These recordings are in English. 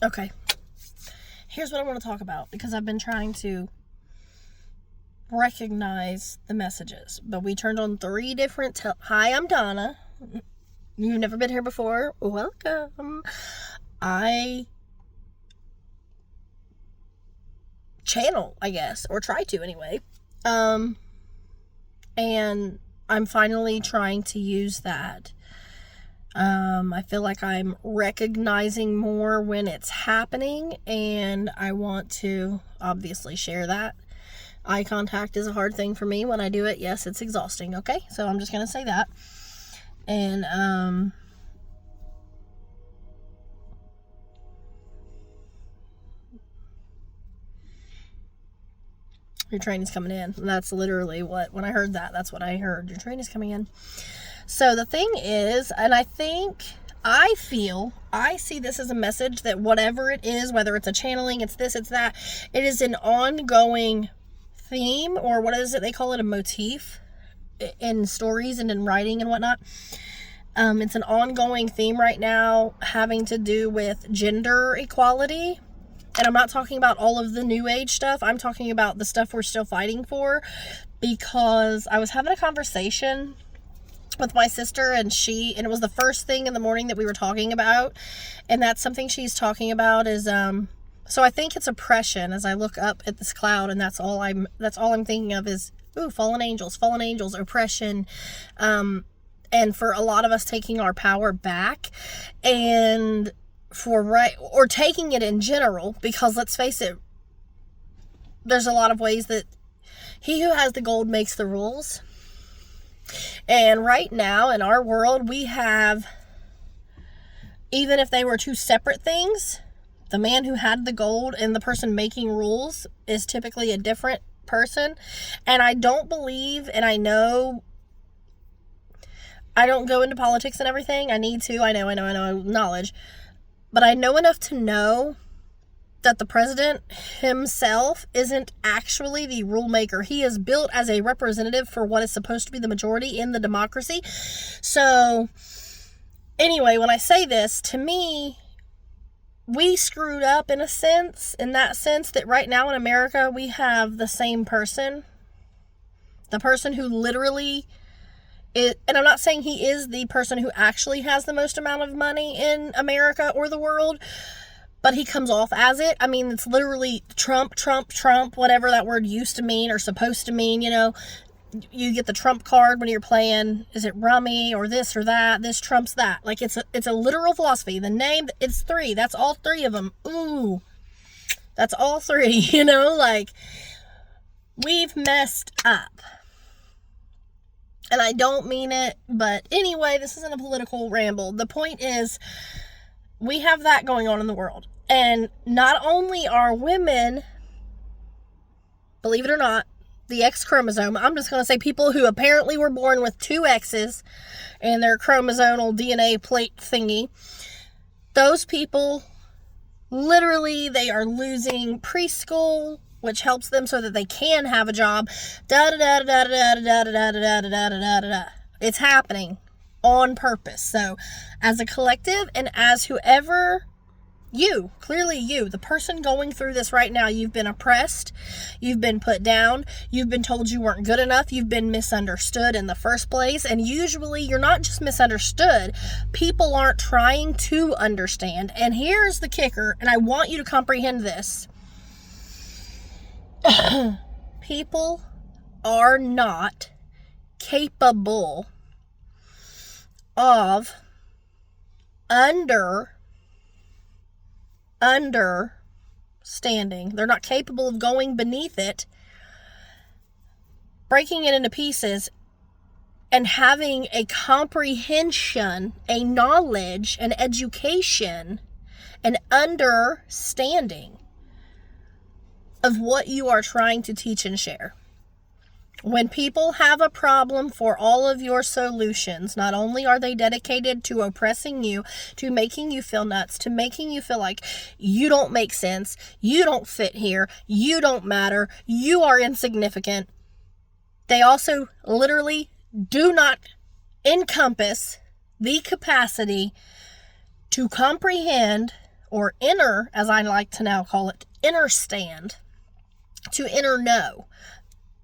Okay. Here's what I want to talk about, because I've been trying to recognize the messages. But we turned on 3 different... Hi, I'm Donna. You've never been here before. Welcome. I channel, I guess, or try to anyway. And I'm finally trying to use that. I feel like I'm recognizing more when it's happening, and I want to obviously share that. Eye contact is a hard thing for me when I do it. Yes, it's exhausting, okay? So I'm just going to say that. And, your train is coming in. That's literally when I heard that, that's what I heard. Your train is coming in. So the thing is, and I see this as a message that whatever it is, whether it's a channeling, it's this, it's that, it is an ongoing theme, or what is it? They call it a motif in stories and in writing and whatnot. It's an ongoing theme right now having to do with gender equality. And I'm not talking about all of the new age stuff. I'm talking about the stuff we're still fighting for, because I was having a conversation with my sister, and it was the first thing in the morning that we were talking about, and that's something she's talking about is so I think it's oppression. As I look up at this cloud, and that's all I'm thinking of is fallen angels, oppression, and for a lot of us taking our power back, and or taking it in general, because let's face it, there's a lot of ways that he who has the gold makes the rules. And right now in our world, we have, even if they were 2 separate things, the man who had the gold and the person making rules is typically a different person. And I don't believe, and I know I don't go into politics and everything. I need to. I know knowledge. But I know enough to know that the president himself isn't actually the rule maker. He is built as a representative for what is supposed to be the majority in the democracy. So anyway, when I say this, to me, we screwed up in that sense that right now in America, we have the same person. The person who literally is, and I'm not saying he is the person who actually has the most amount of money in America or the world, but he comes off as it. I mean, it's literally Trump, whatever that word used to mean or supposed to mean, You get the Trump card when you're playing, is it rummy or this or that? This trumps that. Like, it's a literal philosophy. The name, it's 3. That's all 3 of them. Ooh. That's all 3, like, we've messed up. And I don't mean it, but anyway, this isn't a political ramble. The point is, we have that going on in the world. And not only are women, believe it or not, the X chromosome, I'm just going to say people who apparently were born with 2 X's in their chromosomal DNA plate thingy, those people, literally, they are losing preschool, which helps them so that they can have a job. It's happening on purpose. So as a collective, and as whoever, clearly you, the person going through this right now, you've been oppressed, you've been put down, you've been told you weren't good enough, you've been misunderstood in the first place. And usually you're not just misunderstood, people aren't trying to understand. And here's the kicker, and I want you to comprehend this. People are not capable of understanding. They're not capable of going beneath it, breaking it into pieces, and having a comprehension, a knowledge, an education, an understanding of what you are trying to teach and share. When people have a problem for all of your solutions, not only are they dedicated to oppressing you, to making you feel nuts, to making you feel like you don't make sense, you don't fit here, you don't matter, you are insignificant, they also literally do not encompass the capacity to comprehend or inner, as I like to now call it, inner stand, to inner know.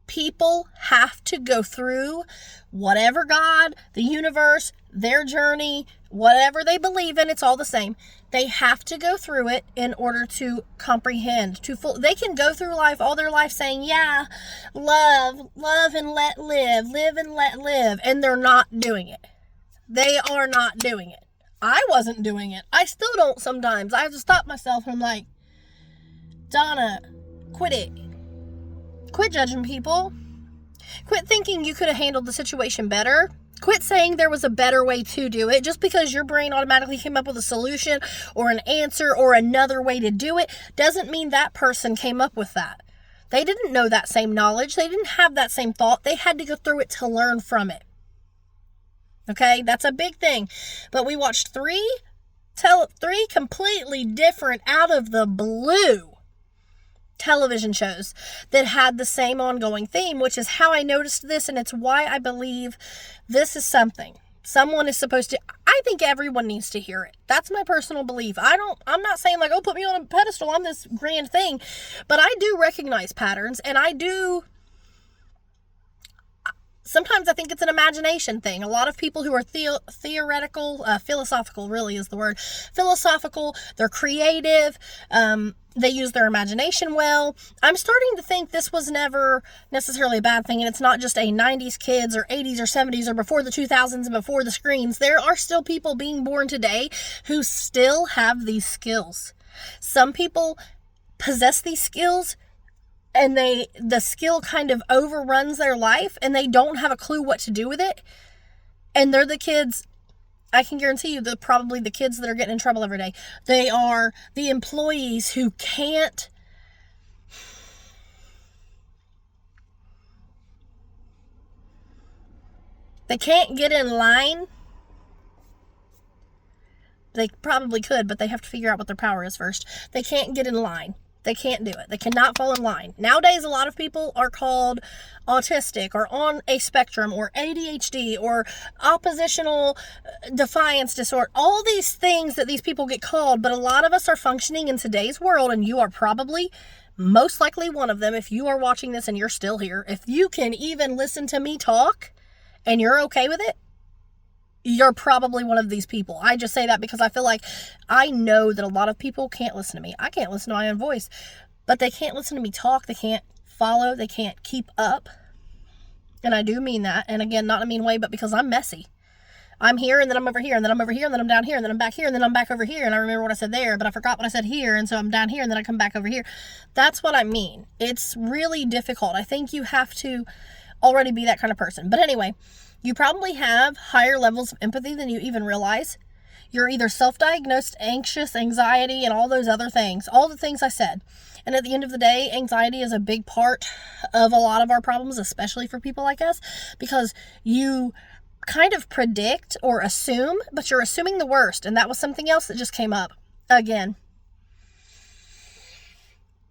People have to go through whatever God, the universe, their journey, whatever they believe in, it's all the same. They have to go through it in order to comprehend. They can go through life, all their life saying, yeah, love and let live and let live. And they're not doing it. They are not doing it. I wasn't doing it. I still don't sometimes. I have to stop myself and I'm like, Donna, quit it. Quit judging people. Quit thinking you could have handled the situation better. Quit saying there was a better way to do it. Just because your brain automatically came up with a solution or an answer or another way to do it doesn't mean that person came up with that. They didn't know that same knowledge. They didn't have that same thought. They had to go through it to learn from it. Okay, that's a big thing. But we watched three completely different, out of the blue television shows that had the same ongoing theme, which is how I noticed this, and it's why I believe this is something someone is supposed to. I think everyone needs to hear it. That's my personal belief. I'm not saying like, oh, put me on a pedestal, I'm this grand thing, but I do recognize patterns, and I do. Sometimes I think it's an imagination thing. A lot of people who are theoretical, philosophical really is the word. Philosophical, they're creative, they use their imagination well. I'm starting to think this was never necessarily a bad thing, and it's not just a 90s kids or 80s or 70s or before the 2000s and before the screens. There are still people being born today who still have these skills. Some people possess these skills and the skill kind of overruns their life and they don't have a clue what to do with it. And they're the kids, I can guarantee you, they're probably the kids that are getting in trouble every day. They are the employees who can't get in line. They probably could, but they have to figure out what their power is first. They can't get in line. They can't do it. They cannot fall in line. Nowadays, a lot of people are called autistic or on a spectrum or ADHD or oppositional defiance disorder. All these things that these people get called, but a lot of us are functioning in today's world, and you are probably most likely one of them if you are watching this and you're still here. If you can even listen to me talk and you're okay with it, you're probably one of these people. I just say that because I feel like I know that a lot of people can't listen to me. I can't listen to my own voice, but they can't listen to me talk. They can't follow. They can't keep up. And I do mean that. And again, not in a mean way, but because I'm messy. I'm here and then I'm over here and then I'm over here and then I'm down here and then I'm back here and then I'm back over here. And I remember what I said there, but I forgot what I said here. And so I'm down here and then I come back over here. That's what I mean. It's really difficult. I think you have to already be that kind of person. But anyway, you probably have higher levels of empathy than you even realize. You're either self-diagnosed, anxious, anxiety, and all those other things. All the things I said. And at the end of the day, anxiety is a big part of a lot of our problems, especially for people like us, because you kind of predict or assume, but you're assuming the worst. And that was something else that just came up again.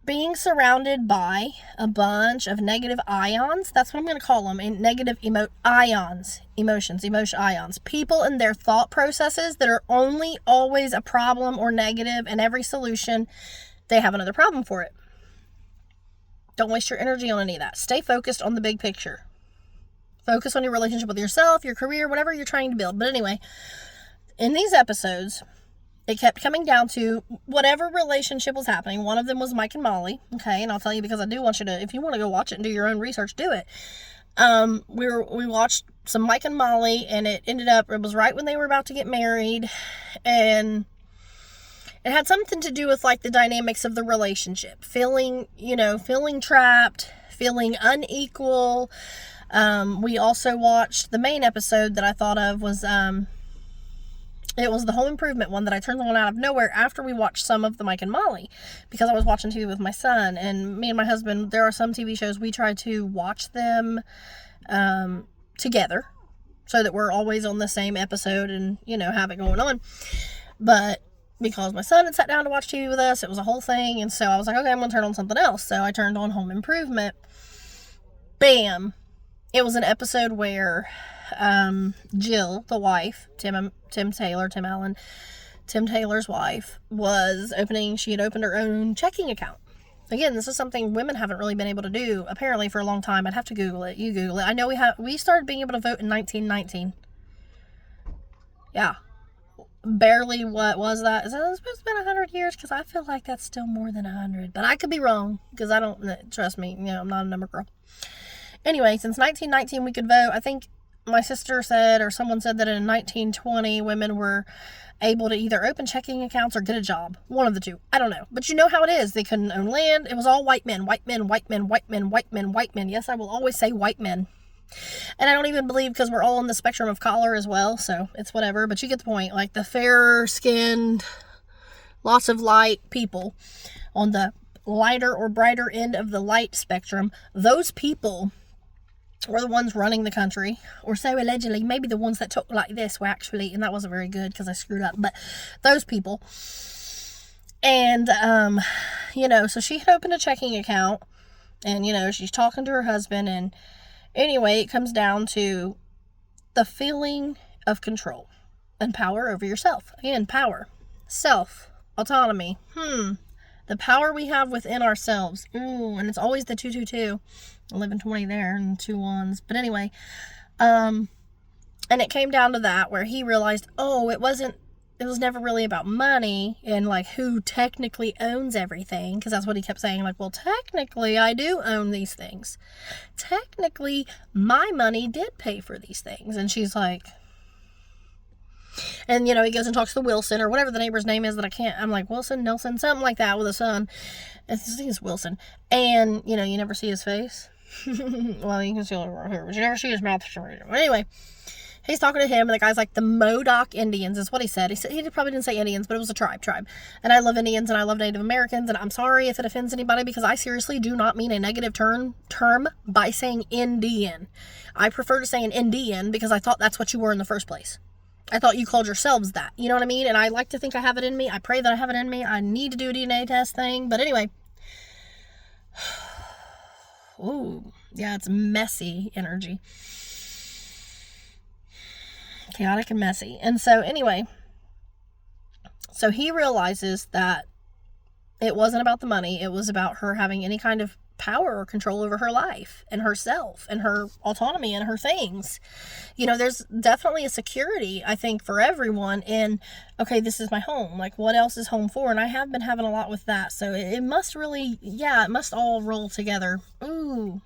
Being surrounded by a bunch of negative ions, that's what I'm going to call them, negative ions, emotion ions, people and their thought processes that are only always a problem or negative, and every solution, they have another problem for it. Don't waste your energy on any of that. Stay focused on the big picture. Focus on your relationship with yourself, your career, whatever you're trying to build. But anyway, in these episodes, it kept coming down to whatever relationship was happening. One of them was Mike and Molly. Okay, and I'll tell you because I do want you to, if you want to go watch it and do your own research, do it. We watched some Mike and Molly, and it was right when they were about to get married, and it had something to do with like the dynamics of the relationship, feeling trapped, feeling unequal. We also watched the main episode that I thought of was, it was the home improvement one that I turned on out of nowhere after we watched some of the Mike and Molly, because I was watching TV with my son, and me and my husband, there are some TV shows we try to watch them together so that we're always on the same episode and, have it going on. But because my son had sat down to watch TV with us, it was a whole thing. And so I was like, okay, I'm going to turn on something else. So I turned on Home Improvement. Bam. It was an episode where Jill, the wife, Tim Allen, Tim Taylor's wife, she had opened her own checking account. Again, this is something women haven't really been able to do, apparently, for a long time. I'd have to Google it. You Google it. I know we started being able to vote in 1919. Yeah. Barely, what was that? Is that supposed to be 100 years? Because I feel like that's still more than 100. But I could be wrong, because I don't, trust me, I'm not a number girl. Anyway, since 1919 we could vote. I think my sister said, or someone said, that in 1920 women were able to either open checking accounts or get a job. One of the two. I don't know. But you know how it is. They couldn't own land. It was all white men, white men, white men, white men, white men, white men. Yes, I will always say white men. And I don't even believe, because we're all on the spectrum of color as well, so it's whatever. But you get the point. Like the fairer-skinned, lots of light people on the lighter or brighter end of the light spectrum, those people were the ones running the country, or so allegedly. Maybe the ones that talk like this were actually, and that wasn't very good because I screwed up, but those people. And, so she had opened a checking account, and, she's talking to her husband, and anyway, it comes down to the feeling of control and power over yourself. Again, power, self, autonomy. The power we have within ourselves. Ooh, and it's always the 222. 1120 there and 2 1s. But anyway, and it came down to that where he realized, it was never really about money and like who technically owns everything, because that's what he kept saying, like, well, technically I do own these things. Technically my money did pay for these things. And she's like, and he goes and talks to Wilson or whatever the neighbor's name is that I'm like, Wilson, Nelson, something like that with a son. I think it's Wilson. And you never see his face. Well, you can see it right here, but you never see his mouth. Anyway, he's talking to him, and the guy's like, the Modoc Indians is what he said. He probably didn't say Indians, but it was a tribe. And I love Indians, and I love Native Americans, and I'm sorry if it offends anybody, because I seriously do not mean a negative term by saying Indian. I prefer to say an Indian, because I thought that's what you were in the first place. I thought you called yourselves that. You know what I mean? And I like to think I have it in me. I pray that I have it in me. I need to do a DNA test thing. But anyway. Ooh, yeah, it's messy energy. Chaotic and messy. And so anyway, so he realizes that it wasn't about the money. It was about her having any kind of power or control over her life and herself and her autonomy and her things. There's definitely a security, I think, for everyone in, okay, this is my home. Like, what else is home for? And I have been having a lot with that. So it must really, it must all roll together. Ooh,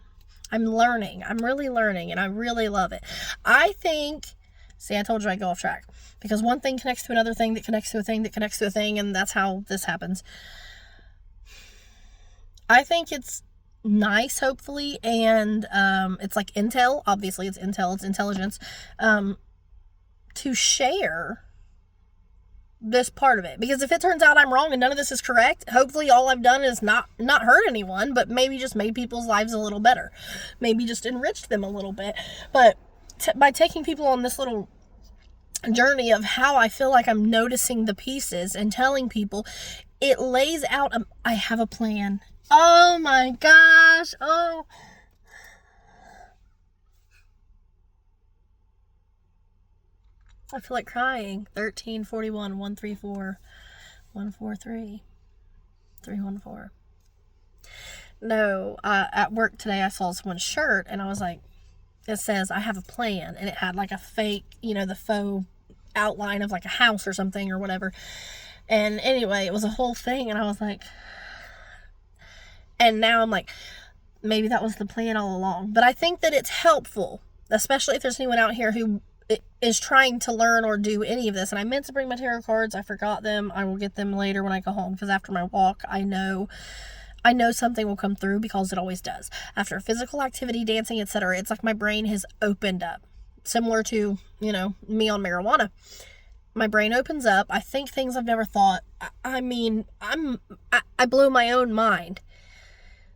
I'm learning. I'm really learning, and I really love it. I think, I told you I go off track, because one thing connects to another thing that connects to a thing that connects to a thing, and that's how this happens. I think it's nice, hopefully, and it's like intel. Obviously, it's intel, it's intelligence, to share this part of it, because if it turns out I'm wrong and none of this is correct, hopefully all I've done is not hurt anyone, but maybe just made people's lives a little better, maybe just enriched them a little bit. But by taking people on this little journey of how I feel like I'm noticing the pieces and telling people, it lays out I have a plan. Oh my gosh. Oh, I feel like crying. 1341 134 143 314. No, at work today I saw someone's shirt, and I was like, it says, I have a plan, and it had like a fake, the faux outline of like a house or something or whatever. And anyway, it was a whole thing, and I was like, and now I'm like, maybe that was the plan all along. But I think that it's helpful, especially if there's anyone out here who is trying to learn or do any of this. And I meant to bring my tarot cards. I forgot them. I will get them later when I go home, because after my walk, I know something will come through, because it always does. After physical activity, dancing, etc., it's like my brain has opened up. Similar to, me on marijuana. My brain opens up. I think things I've never thought. I mean, I blow my own mind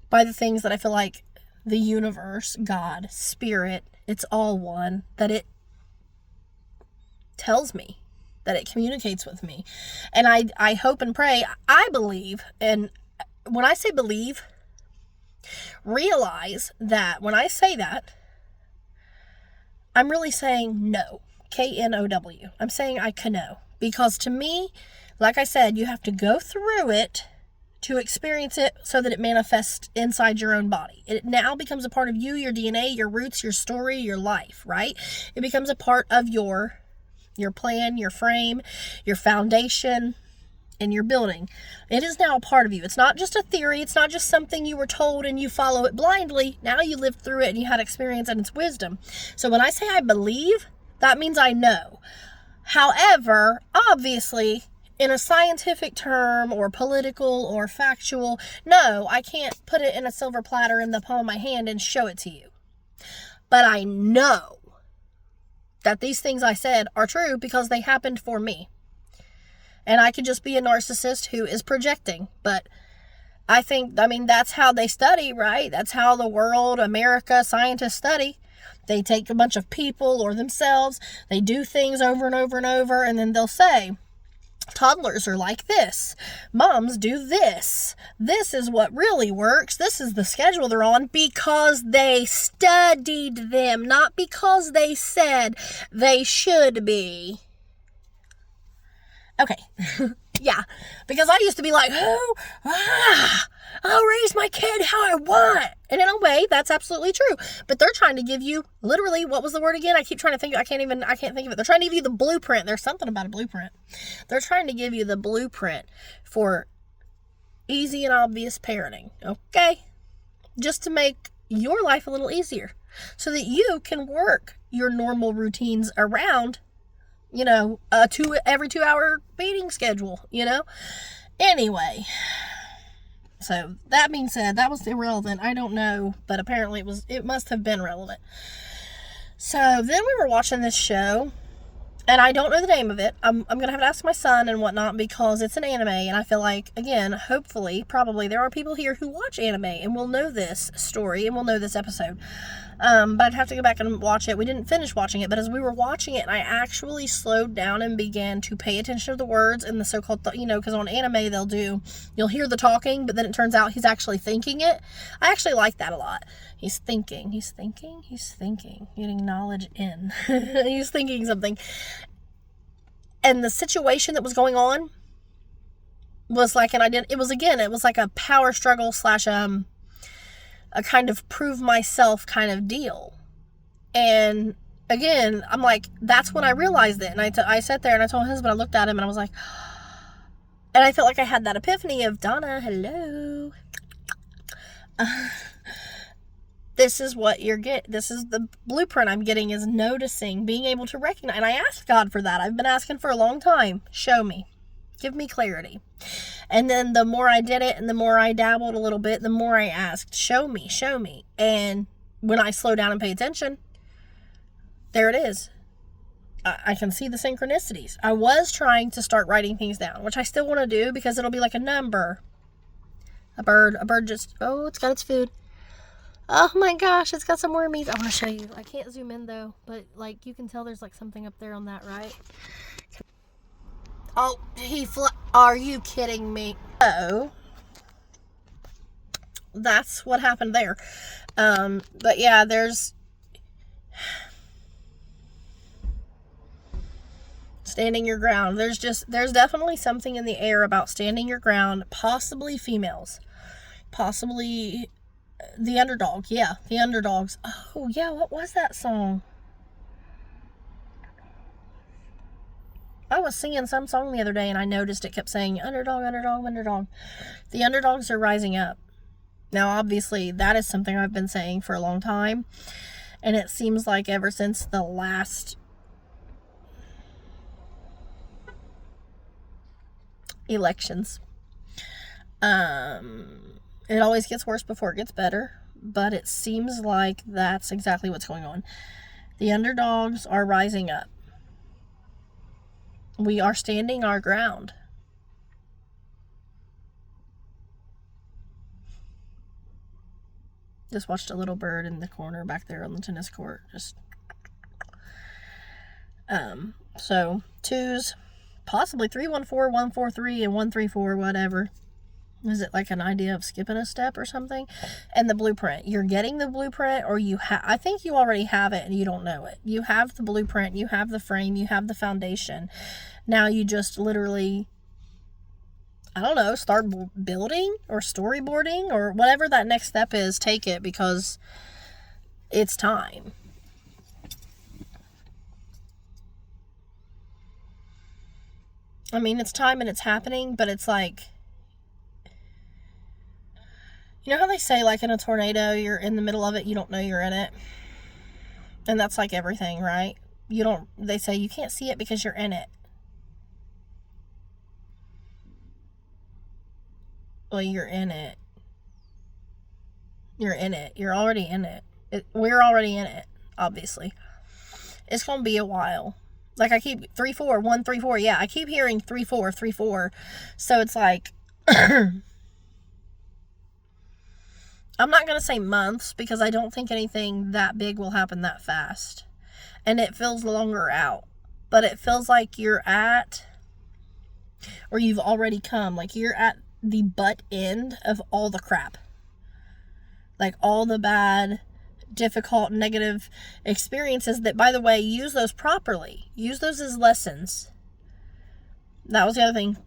by the things that I feel like the universe, God, spirit, it's all one, that it tells me, that it communicates with me. And I hope and pray, I believe, and when I say believe, realize that when I say that, I'm really saying no. K-N-O-W. I'm saying I know. Because to me, like I said, you have to go through it to experience it so that it manifests inside your own body. It now becomes a part of you, your DNA, your roots, your story, your life, right? It becomes a part of your plan, your frame, your foundation, and your building. It is now a part of you. It's not just a theory. It's not just something you were told and you follow it blindly. Now you lived through it and you had experience and it's wisdom. So when I say I believe, that means I know. However, obviously, in a scientific term or political or factual, no, I can't put it in a silver platter in the palm of my hand and show it to you. But I know that these things I said are true because they happened for me. And I could just be a narcissist who is projecting. But I mean, that's how they study, right? That's how the world, America, scientists study. They take a bunch of people or themselves, they do things over and over and over, and then they'll say, toddlers are like this. Moms do this. This is what really works. This is the schedule they're on because they studied them, not because they said they should be. Okay. Yeah. Because I used to be like, I'll raise my kid how I want. And in a way, that's absolutely true. But they're trying to give you, literally, what was the word again? I keep trying to think, I can't think of it. They're trying to give you the blueprint. There's something about a blueprint. They're trying to give you the blueprint for easy and obvious parenting. Okay? Just to make your life a little easier. So that you can work your normal routines around, every 2 hour feeding schedule, Anyway. So, that being said, that was irrelevant. I don't know, but apparently it must have been relevant. So, then we were watching this show, and I don't know the name of it. I'm going to have to ask my son and whatnot because it's an anime, and I feel like, again, hopefully, probably, there are people here who watch anime and will know this story and will know this episode. But I'd have to go back and watch it. We didn't finish watching it, but as we were watching it, I actually slowed down and began to pay attention to the words and the so-called, because on anime you'll hear the talking, but then it turns out he's actually thinking it. I actually like that a lot. He's thinking, getting knowledge in. He's thinking something. And the situation that was going on was like it was like a power struggle / a kind of prove myself kind of deal. And again, I'm like, that's when I realized it. And I sat there and I told my husband, I looked at him and I was like, and I felt like I had that epiphany of, Donna, hello. This is what this is the blueprint I'm getting, is noticing, being able to recognize. And I asked God for that. I've been asking for a long time. Show me. Give me clarity. And then the more I did it and the more I dabbled a little bit, the more I asked, show me. And when I slow down and pay attention, there it is. I can see the synchronicities. I was trying to start writing things down, which I still want to do because it'll be like a number. A bird just, it's got its food. Oh my gosh, it's got some wormies. I want to show you. I can't zoom in though, but like you can tell there's like something up there on that, right? Oh, are you kidding me? Oh, that's what happened there. But yeah, there's standing your ground. There's definitely something in the air about standing your ground, possibly females, possibly the underdog. Yeah, the underdogs. Oh yeah, what was that song? I was singing some song the other day and I noticed it kept saying, underdog, underdog, underdog. The underdogs are rising up. Now, obviously, that is something I've been saying for a long time. And it seems like ever since the last elections, it always gets worse before it gets better. But it seems like that's exactly what's going on. The underdogs are rising up. We are standing our ground. Just watched a little bird in the corner back there on the tennis court. So 2s, possibly 314, 143, and 134, whatever. Is it like an idea of skipping a step or something? And the blueprint. You're getting the blueprint, or I think you already have it and you don't know it. You have the blueprint, you have the frame, you have the foundation. Now you just literally, I don't know, start building or storyboarding or whatever that next step is. Take it, because it's time. I mean, it's time and it's happening, but it's like, you know how they say, like in a tornado, you're in the middle of it, you don't know you're in it? And that's like everything, right? They say you can't see it because you're in it. Well, you're in it. You're in it. You're already in it. We're already in it, obviously. It's going to be a while. Like I keep 3, 4, 1, 3, 4. Yeah, I keep hearing 3, 4, 3, 4. So it's like, I'm not going to say months, because I don't think anything that big will happen that fast. And it feels longer out. But it feels like you're at, or you've already come, like you're at the butt end of all the crap. Like all the bad, difficult, negative experiences that, by the way, use those properly. Use those as lessons. That was the other thing.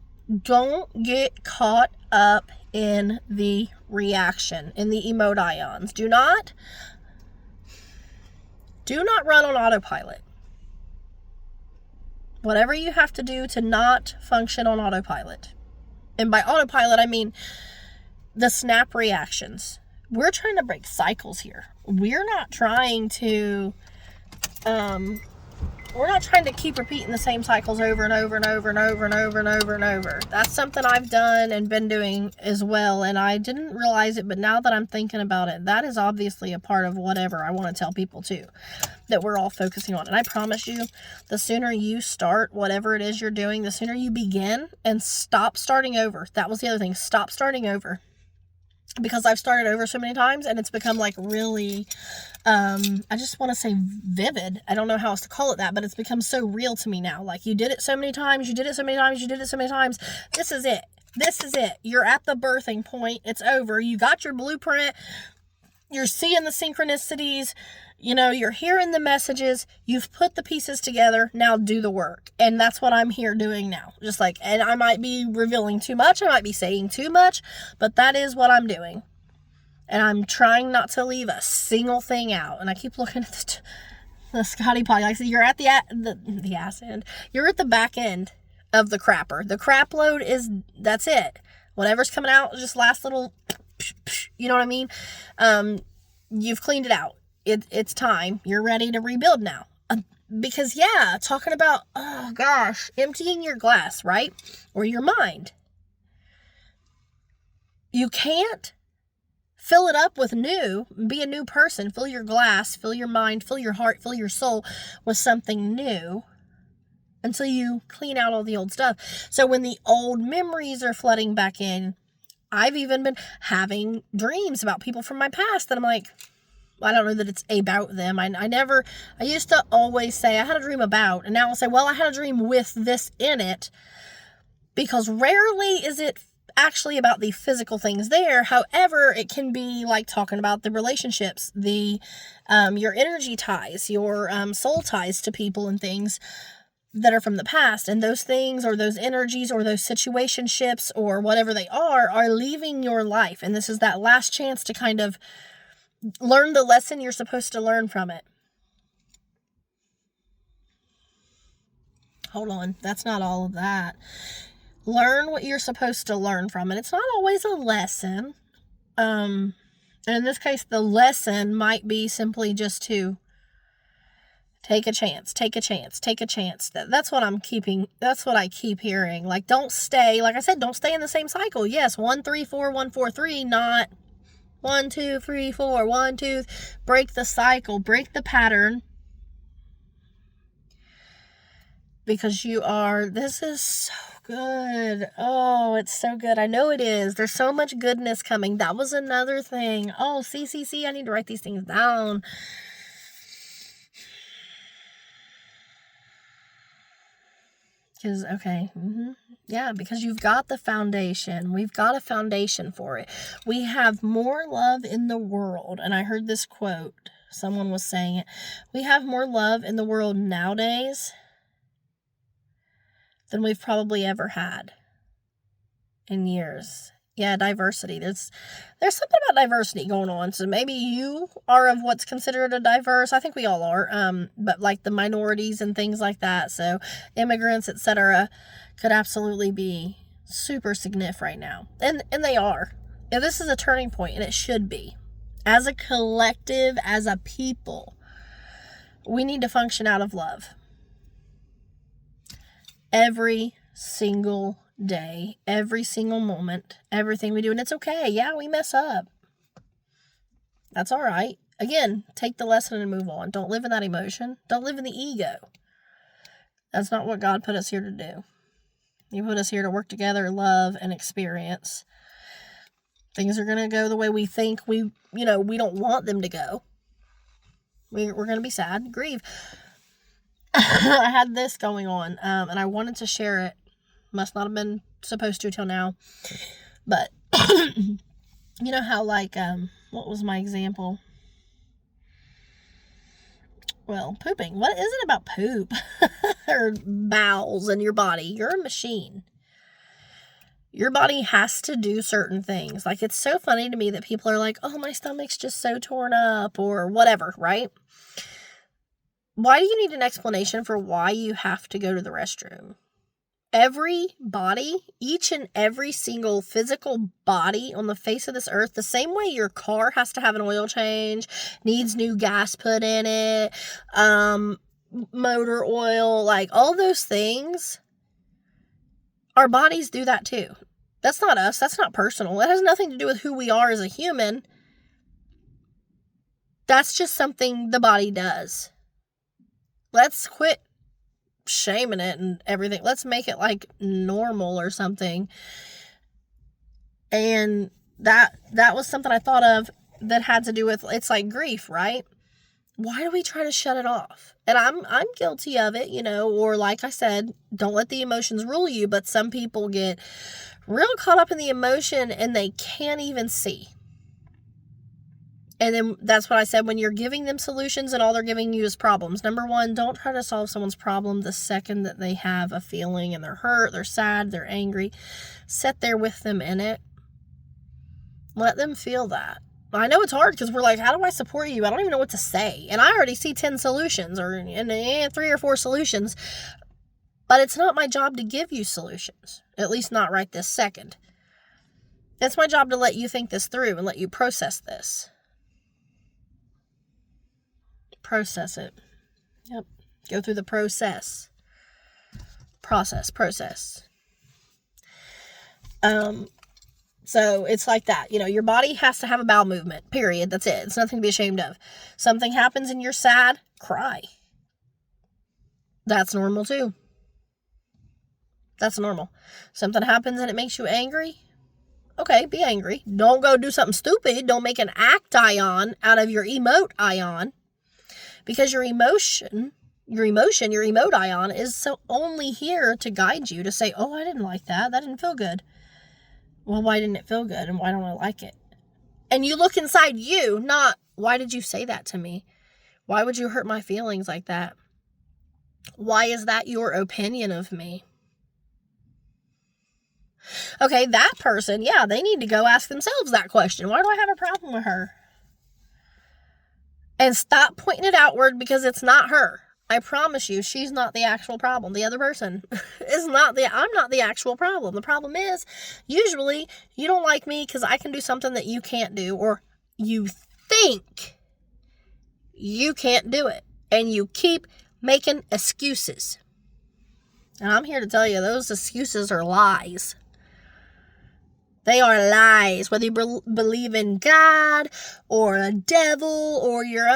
Don't get caught up in the reaction, in the emotions. Do not run on autopilot. Whatever you have to do to not function on autopilot. And by autopilot, I mean the snap reactions. We're trying to break cycles here. We're not trying to keep repeating the same cycles over and over and over and over and over and over and over. That's something I've done and been doing as well, and I didn't realize it, but now that I'm thinking about it, that is obviously a part of whatever I want to tell people too, that we're all focusing on. And I promise you, the sooner you start whatever it is you're doing, the sooner you begin and stop starting over. That was the other thing. Stop starting over. Because I've started over so many times and it's become like really, I just want to say vivid. I don't know how else to call it that, but it's become so real to me now. Like, you did it so many times, you did it so many times, you did it so many times. This is it. This is it. You're at the birthing point. It's over. You got your blueprint. You're seeing the synchronicities. You know, you're hearing the messages. You've put the pieces together. Now do the work. And that's what I'm here doing now. Just like, and I might be revealing too much. I might be saying too much. But that is what I'm doing. And I'm trying not to leave a single thing out. And I keep looking at the Scotty Potty. Like I said, you're at the ass end. You're at the back end of the crapper. The crap load that's it. Whatever's coming out, just last little, you know what I mean? You've cleaned it out. It's time. You're ready to rebuild now. Because, yeah, talking about, oh gosh, emptying your glass, right? Or your mind. You can't fill it up with new, be a new person. Fill your glass, fill your mind, fill your heart, fill your soul with something new until you clean out all the old stuff. So when the old memories are flooding back in, I've even been having dreams about people from my past that I'm like, I don't know that it's about them. I used to always say I had a dream about, and now I'll say, well, I had a dream with this in it, because rarely is it actually about the physical things there. However, it can be like talking about the relationships, your energy ties, your soul ties to people and things that are from the past, and those things or those energies or those situationships or whatever they are leaving your life, and this is that last chance to kind of learn the lesson you're supposed to learn from it. Hold on, that's not all of that. Learn what you're supposed to learn from it. It's not always a lesson. And in this case, the lesson might be simply just to take a chance, take a chance, take a chance. That's what I keep hearing. Like, don't stay, like I said, don't stay in the same cycle. Yes, 1, 3, 4, 1, 4, 3, not 1, 2, 3, 4, 1, 2. Break the cycle, break the pattern. Because this is so good. Oh, it's so good. I know it is. There's so much goodness coming. That was another thing. Oh, see, I need to write these things down. Because, okay. Yeah, because you've got the foundation. We've got a foundation for it. We have more love in the world. And I heard this quote. Someone was saying it. We have more love in the world nowadays than we've probably ever had in years. Yeah, diversity. There's something about diversity going on. So maybe you are of what's considered a diverse. I think we all are. But like the minorities and things like that. So immigrants, etc., could absolutely be super significant right now. And they are. And this is a turning point, and it should be. As a collective, as a people, we need to function out of love. Every single day, every single moment, everything we do. And it's okay. Yeah, we mess up. That's all right. Again, take the lesson and move on. Don't live in that emotion. Don't live in the ego. That's not what God put us here to do. He put us here to work together, love, and experience. Things are going to go the way we think we don't want them to go. We're going to be sad, grieve. I had this going on, and I wanted to share it. Must not have been supposed to till now. But, you know how, like, what was my example? Well, pooping. What is it about poop? Or bowels in your body? You're a machine. Your body has to do certain things. Like, it's so funny to me that people are like, oh, my stomach's just so torn up, or whatever, right? Why do you need an explanation for why you have to go to the restroom? Every body, each and every single physical body on the face of this earth, the same way your car has to have an oil change, needs new gas put in it, motor oil, like all those things, our bodies do that too. That's not us. That's not personal. It has nothing to do with who we are as a human. That's just something the body does. Let's quit shaming it and everything. Let's make it like normal or something. And that was something I thought of that had to do with, it's like grief, right? Why do we try to shut it off? And I'm guilty of it, or like I said, don't let the emotions rule you, but some people get real caught up in the emotion and they can't even see. And then that's what I said, when you're giving them solutions and all they're giving you is problems. Number one, don't try to solve someone's problem the second that they have a feeling and they're hurt, they're sad, they're angry. Sit there with them in it. Let them feel that. I know it's hard because we're like, how do I support you? I don't even know what to say. And I already see 10 solutions or 3 or 4 solutions. But it's not my job to give you solutions. At least not right this second. It's my job to let you think this through and let you process this. Process it. Yep. Go through the process. Process. So it's like that. Your body has to have a bowel movement. Period. That's it. It's nothing to be ashamed of. Something happens and you're sad, cry. That's normal too. That's normal. Something happens and it makes you angry. Okay, be angry. Don't go do something stupid. Don't make an act ion out of your emote ion. Because your emote ion is so only here to guide you to say, oh, I didn't like that. That didn't feel good. Well, why didn't it feel good? And why don't I like it? And you look inside you, not, why did you say that to me? Why would you hurt my feelings like that? Why is that your opinion of me? Okay, that person, yeah, they need to go ask themselves that question. Why do I have a problem with her? And stop pointing it outward because it's not her. I promise you, she's not the actual problem. The other person is I'm not the actual problem. The problem is, usually, you don't like me because I can do something that you can't do, or you think you can't do it. And you keep making excuses. And I'm here to tell you, those excuses are lies. They are lies, whether you believe in God or a devil or your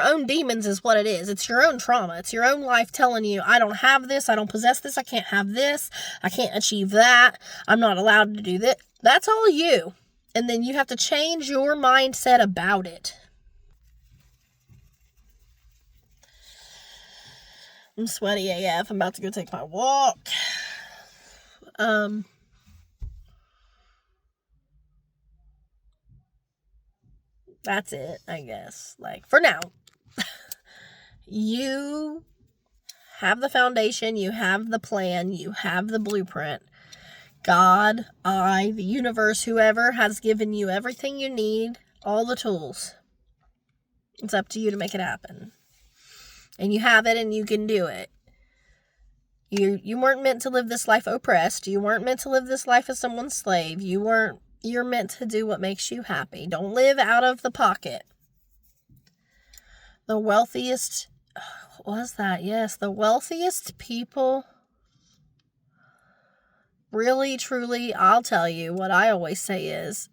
own demons is what it is. It's your own trauma. It's your own life telling you, I don't have this, I don't possess this, I can't have this, I can't achieve that, I'm not allowed to do that. That's all you. And then you have to change your mindset about it. I'm sweaty AF. I'm about to go take my walk. That's it, I guess. Like, for now. You have the foundation, you have the plan, you have the blueprint. God, I, the universe, whoever has given you everything you need, all the tools. It's up to you to make it happen. And you have it and you can do it. You weren't meant to live this life oppressed. You weren't meant to live this life as someone's slave. You're meant to do what makes you happy. Don't live out of the pocket. The wealthiest, what was that? Yes, the wealthiest people, really, truly, I'll tell you, what I always say is,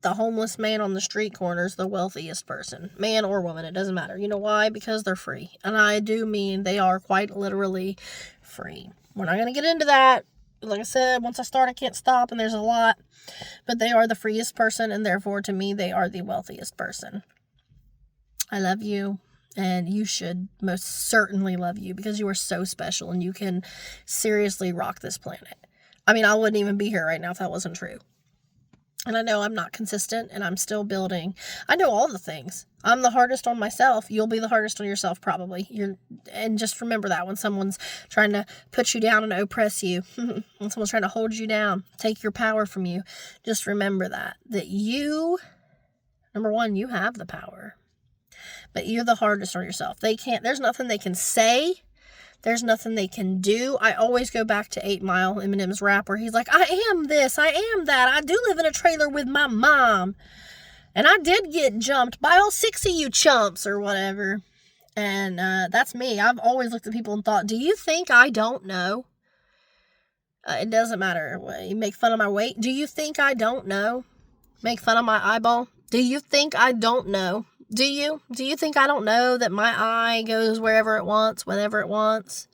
the homeless man on the street corner is the wealthiest person. Man or woman, it doesn't matter. You know why? Because they're free. And I do mean they are quite literally free. We're not going to get into that. Like I said, once I start, I can't stop, and there's a lot. But they are the freest person, and therefore, to me, they are the wealthiest person. I love you, and you should most certainly love you, because you are so special, and you can seriously rock this planet. I mean, I wouldn't even be here right now if that wasn't true. And I know I'm not consistent, and I'm still building. I know all the things. I'm the hardest on myself. You'll be the hardest on yourself, probably. And just remember that when someone's trying to put you down and oppress you, when someone's trying to hold you down, take your power from you, just remember that you, number one, you have the power. But you're the hardest on yourself. There's nothing they can say. There's nothing they can do. I always go back to 8 Mile, Eminem's rap, where he's like, I am this, I am that. I do live in a trailer with my mom. And I did get jumped by all 6 of you chumps or whatever. And that's me. I've always looked at people and thought, do you think I don't know? It doesn't matter. You make fun of my weight. Do you think I don't know? Make fun of my eyeball. Do you think I don't know? Do you? Do you think I don't know that my eye goes wherever it wants, whenever it wants?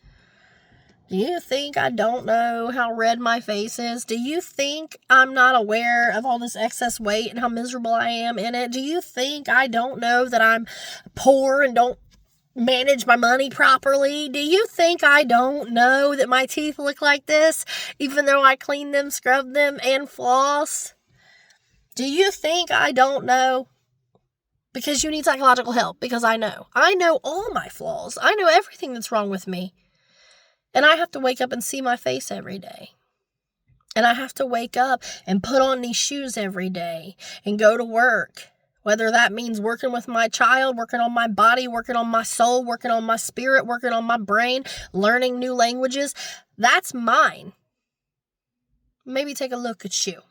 Do you think I don't know how red my face is? Do you think I'm not aware of all this excess weight and how miserable I am in it? Do you think I don't know that I'm poor and don't manage my money properly? Do you think I don't know that my teeth look like this, even though I clean them, scrub them, and floss? Do you think I don't know? Because you need psychological help, because I know. I know all my flaws. I know everything that's wrong with me. And I have to wake up and see my face every day. And I have to wake up and put on these shoes every day and go to work. Whether that means working with my child, working on my body, working on my soul, working on my spirit, working on my brain, learning new languages. That's mine. Maybe take a look at you.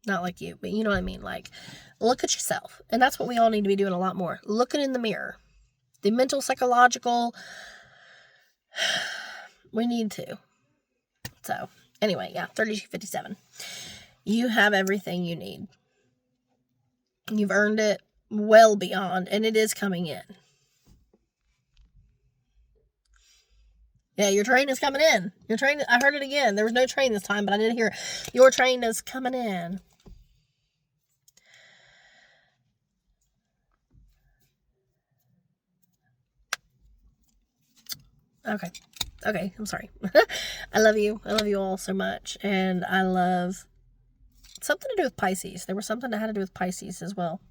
Not like you, but you know what I mean. Like, look at yourself. And that's what we all need to be doing a lot more. Looking in the mirror. The mental, psychological, we need to. So, anyway, yeah, 3257. You have everything you need. You've earned it well beyond, and it is coming in. Yeah, your train is coming in. Your train, I heard it again. There was no train this time, but I did hear it. Your train is coming in. Okay, I'm sorry. I love you. I love you all so much. And I love something to do with Pisces. There was something that had to do with Pisces as well.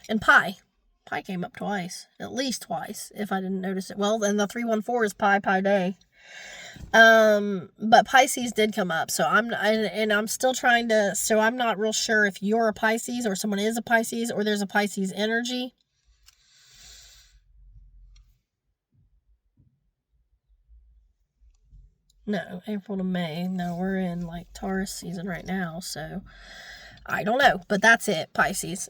And Pi. Pi came up twice. At least twice, if I didn't notice it. Well, then the 314 is Pi Day. But Pisces did come up. So I'm still trying to, so I'm not real sure if you're a Pisces or someone is a Pisces or there's a Pisces energy. No, April to May. No, we're in like Taurus season right now, so I don't know. But that's it, Pisces.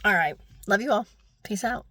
All right. Love you all. Peace out.